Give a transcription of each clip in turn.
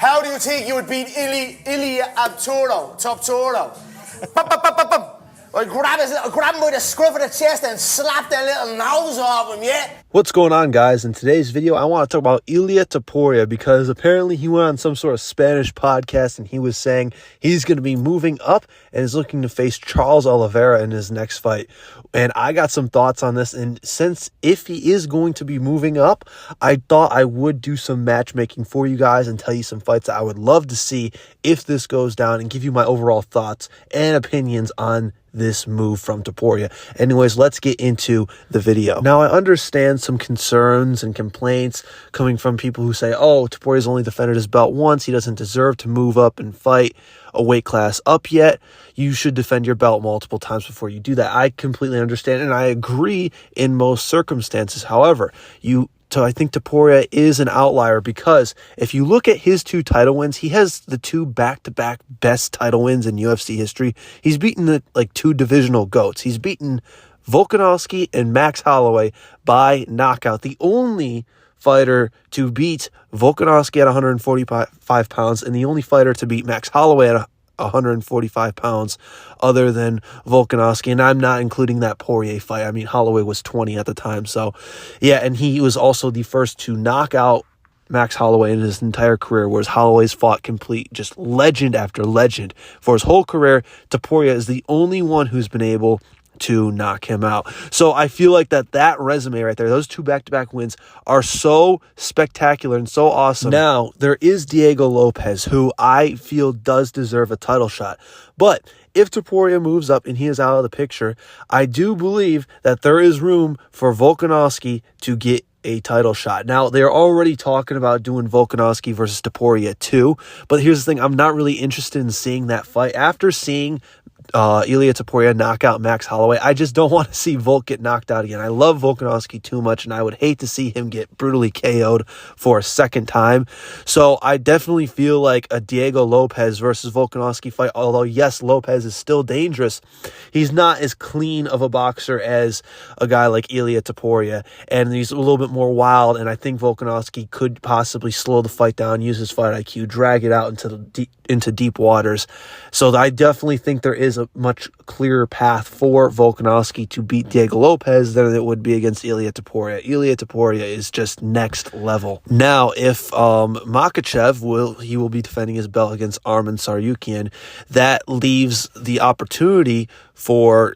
How do you think you would beat Ilia Abturo, Top Toro? Or grab him by the scruff of the chest and slap that little nose off him, yeah? What's going on, guys? In today's video, I want to talk about Ilia Topuria because apparently he went on some sort of Spanish podcast and he was saying he's going to be moving up and is looking to face Charles Oliveira in his next fight. And I got some thoughts on this, and since if he is going to be moving up, I thought I would do some matchmaking for you guys and tell you some fights that I would love to see if this goes down and give you my overall thoughts and opinions on this move from Topuria. Anyways, let's get into the video. Now, I understand some concerns and complaints coming from people who say, oh, Topuria's only defended his belt once. He doesn't deserve to move up and fight a weight class up yet. You should defend your belt multiple times before you do that. I completely understand, and I agree in most circumstances. However, I think Topuria is an outlier because if you look at his two title wins, he has the two back-to-back best title wins in UFC history. He's beaten like two divisional GOATs. He's beaten Volkanovski and Max Holloway by knockout. The only fighter to beat Volkanovski at 145 pounds and the only fighter to beat Max Holloway at 145 pounds other than Volkanovski, and I'm not including that Poirier fight. I mean, Holloway was 20 at the time, so yeah, and he was also the first to knock out Max Holloway in his entire career, whereas Holloway's fought complete just legend after legend for his whole career. Topuria is the only one who's been able to knock him out. So I feel like that resume right there, those two back-to-back wins are so spectacular and so awesome. Now, there is Diego Lopez, who I feel does deserve a title shot. But if Topuria moves up and he is out of the picture, I do believe that there is room for Volkanovski to get a title shot. Now, they're already talking about doing Volkanovski versus Topuria too, but here's the thing, I'm not really interested in seeing that fight. After seeing Ilia Topuria knock out Max Holloway, I just don't want to see Volk get knocked out again. I love Volkanovski too much, and I would hate to see him get brutally KO'd for a second time. So I definitely feel like a Diego Lopez versus Volkanovski fight, although yes, Lopez is still dangerous, he's not as clean of a boxer as a guy like Ilia Topuria, and he's a little bit more wild, and I think Volkanovski could possibly slow the fight down, use his fight IQ, drag it out into deep waters. So I definitely think there is a much clearer path for Volkanovski to beat Diego Lopez than it would be against Ilia Topuria. Ilia Topuria is just next level. Now, if Makhachev will be defending his belt against Arman Tsarukyan, that leaves the opportunity for,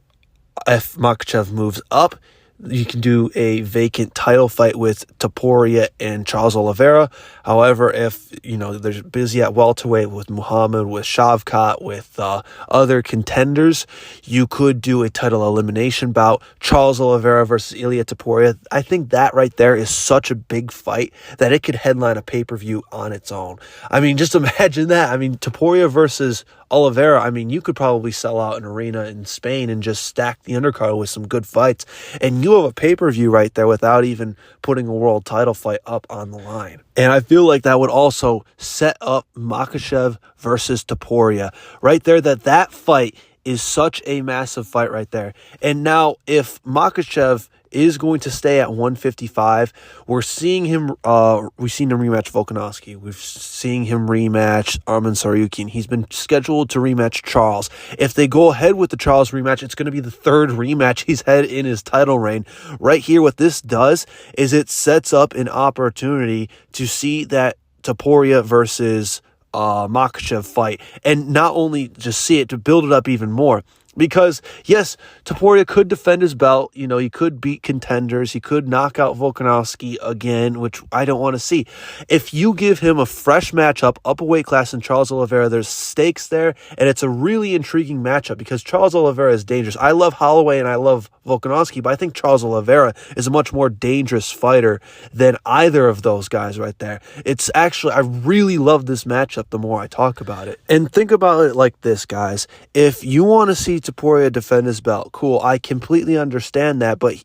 if Makhachev moves up, you can do a vacant title fight with Topuria and Charles Oliveira. However, if, they're busy at welterweight with Muhammad, with Shavkat, with other contenders, you could do a title elimination bout, Charles Oliveira versus Ilia Topuria. I think that right there is such a big fight that it could headline a pay-per-view on its own. I mean, just imagine that. I mean, Topuria versus Oliveira, I mean, you could probably sell out an arena in Spain and just stack the undercard with some good fights, and you have a pay-per-view right there without even putting a world title fight up on the line. And I feel like that would also set up Makhachev versus Topuria. Right there, that fight is such a massive fight right there. And now, if Makhachev is going to stay at 155, we've seen him rematch Volkanovski. We've seen him rematch Arman Tsarukyan. He's been scheduled to rematch Charles. If they go ahead with the Charles rematch, it's going to be the third rematch he's had in his title reign. Right here, what this does is it sets up an opportunity to see that Topuria versus Makhachev fight, and not only just see it, to build it up even more. Because, yes, Topuria could defend his belt. He could beat contenders. He could knock out Volkanovski again, which I don't want to see. If you give him a fresh matchup, up a weight class in Charles Oliveira, there's stakes there, and it's a really intriguing matchup because Charles Oliveira is dangerous. I love Holloway and I love Volkanovski, but I think Charles Oliveira is a much more dangerous fighter than either of those guys right there. It's actually, I really love this matchup the more I talk about it. And think about it like this, guys. If you want to see Topuria defend his belt, cool, I completely understand that, but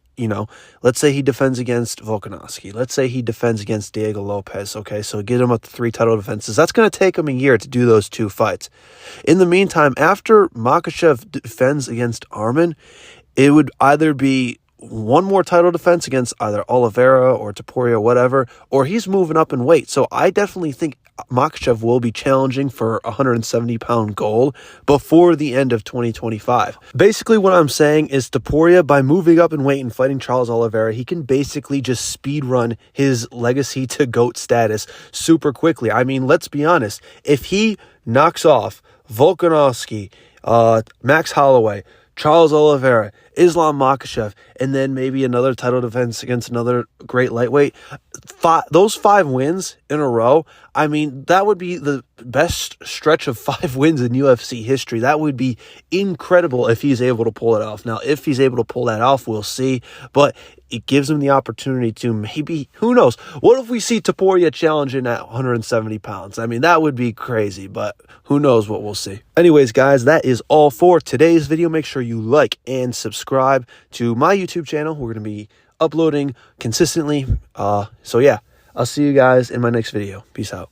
let's say he defends against Volkanovski, let's say he defends against Diego Lopez, okay, so get him up to 3 title defenses. That's going to take him a year to do those 2 fights. In the meantime, after Makhachev defends against Arman, it would either be one more title defense against either Oliveira or Topuria or whatever, or he's moving up in weight. So I definitely think Makhachev will be challenging for 170-pound gold before the end of 2025. Basically, what I'm saying is Topuria, by moving up in weight and fighting Charles Oliveira, he can basically just speed run his legacy to GOAT status super quickly. I mean, let's be honest. If he knocks off Volkanovski, Max Holloway, Charles Oliveira, Islam Makhachev, and then maybe another title defense against another great lightweight, those 5 wins in a row, I mean, that would be the best stretch of 5 wins in UFC history. That would be incredible if he's able to pull it off. Now, if he's able to pull that off, we'll see, but it gives him the opportunity to maybe, who knows, what if we see Topuria challenging at 170 pounds? I mean, that would be crazy, but who knows what we'll see. Anyways, guys, that is all for today's video. Make sure you like and subscribe to my YouTube channel. We're going to be uploading consistently. So yeah, I'll see you guys in my next video. Peace out.